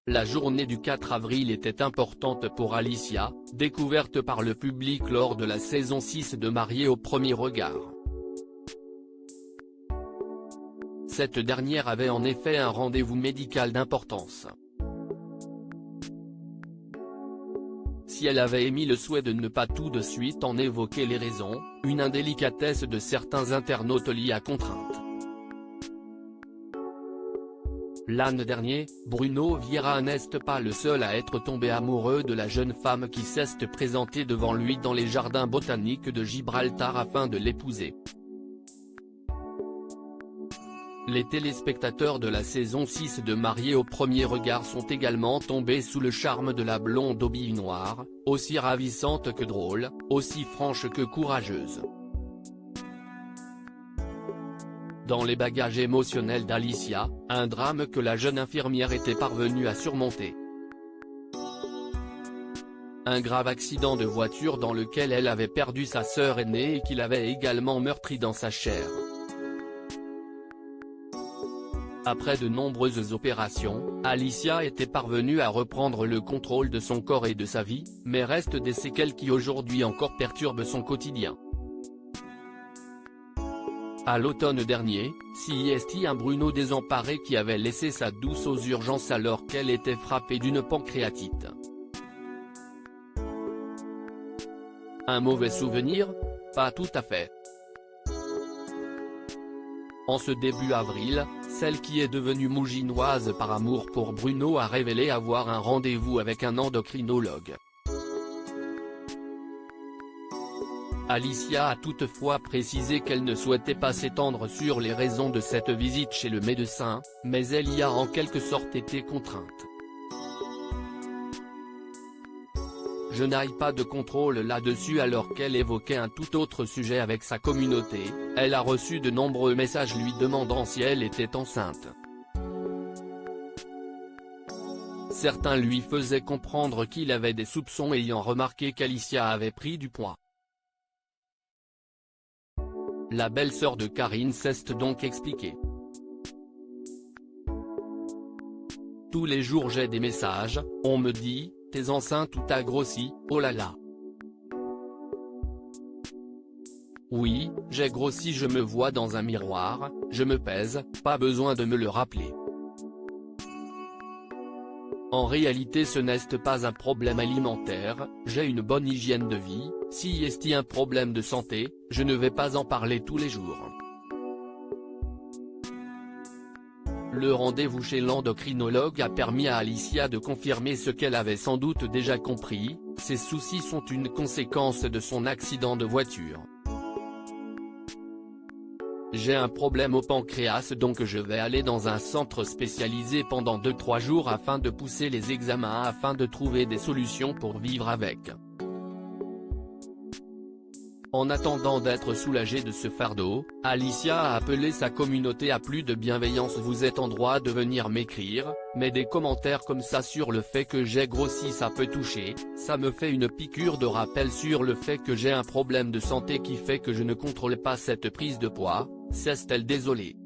La journée du 4 avril était importante pour Alicia, découverte par le public lors de la saison 6 de Mariés au premier regard. Cette dernière avait en effet un rendez-vous médical d'importance. Si elle avait émis le souhait de ne pas tout de suite en évoquer les raisons, une indélicatesse de certains internautes l'y a contrainte. L'an dernier, Bruno Vieira n'est pas le seul à être tombé amoureux de la jeune femme qui s'est présentée devant lui dans les jardins botaniques de Gibraltar afin de l'épouser. Les téléspectateurs de la saison 6 de Mariés au premier regard sont également tombés sous le charme de la blonde aux billes noires, aussi ravissante que drôle, aussi franche que courageuse. Dans les bagages émotionnels d'Alicia, un drame que la jeune infirmière était parvenue à surmonter. Un grave accident de voiture dans lequel elle avait perdu sa sœur aînée et qui l'avait également meurtrie dans sa chair. Après de nombreuses opérations, Alicia était parvenue à reprendre le contrôle de son corps et de sa vie, mais restent des séquelles qui aujourd'hui encore perturbent son quotidien. À l'automne dernier, c'est un Bruno désemparé qui avait laissé sa douce aux urgences alors qu'elle était frappée d'une pancréatite. Un mauvais souvenir? Pas tout à fait. En ce début avril, celle qui est devenue mouginoise par amour pour Bruno a révélé avoir un rendez-vous avec un endocrinologue. Alicia a toutefois précisé qu'elle ne souhaitait pas s'étendre sur les raisons de cette visite chez le médecin, mais elle y a en quelque sorte été contrainte. Je n'ai pas de contrôle là-dessus alors qu'elle évoquait un tout autre sujet avec sa communauté, elle a reçu de nombreux messages lui demandant si elle était enceinte. Certains lui faisaient comprendre qu'il avait des soupçons ayant remarqué qu'Alicia avait pris du poids. La belle-sœur de Karine s'est donc expliquée. Tous les jours j'ai des messages, on me dit, t'es enceinte ou t'as grossi, oh là là. Oui, j'ai grossi, je me vois dans un miroir, je me pèse, pas besoin de me le rappeler. En réalité ce n'est pas un problème alimentaire, j'ai une bonne hygiène de vie, si est un problème de santé, je ne vais pas en parler tous les jours. Le rendez-vous chez l'endocrinologue a permis à Alicia de confirmer ce qu'elle avait sans doute déjà compris, ses soucis sont une conséquence de son accident de voiture. J'ai un problème au pancréas donc je vais aller dans un centre spécialisé pendant 2-3 jours afin de pousser les examens afin de trouver des solutions pour vivre avec. En attendant d'être soulagée de ce fardeau, Alicia a appelé sa communauté à plus de bienveillance. Vous êtes en droit de venir m'écrire, mais des commentaires comme ça sur le fait que j'ai grossi ça peut toucher, ça me fait une piqûre de rappel sur le fait que j'ai un problème de santé qui fait que je ne contrôle pas cette prise de poids, s'est-elle désolée.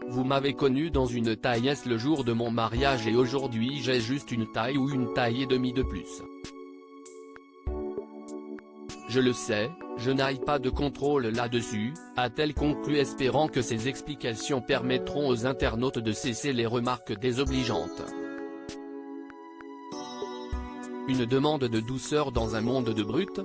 Vous m'avez connu dans une taille S le jour de mon mariage et aujourd'hui j'ai juste une taille ou une taille et demie de plus. Je le sais, je n'ai pas de contrôle là-dessus, a-t-elle conclu espérant que ces explications permettront aux internautes de cesser les remarques désobligeantes. Une demande de douceur dans un monde de brutes?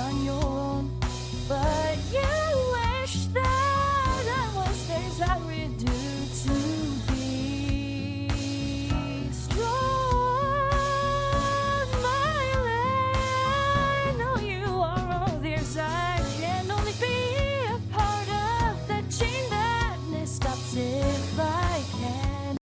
On your own, but you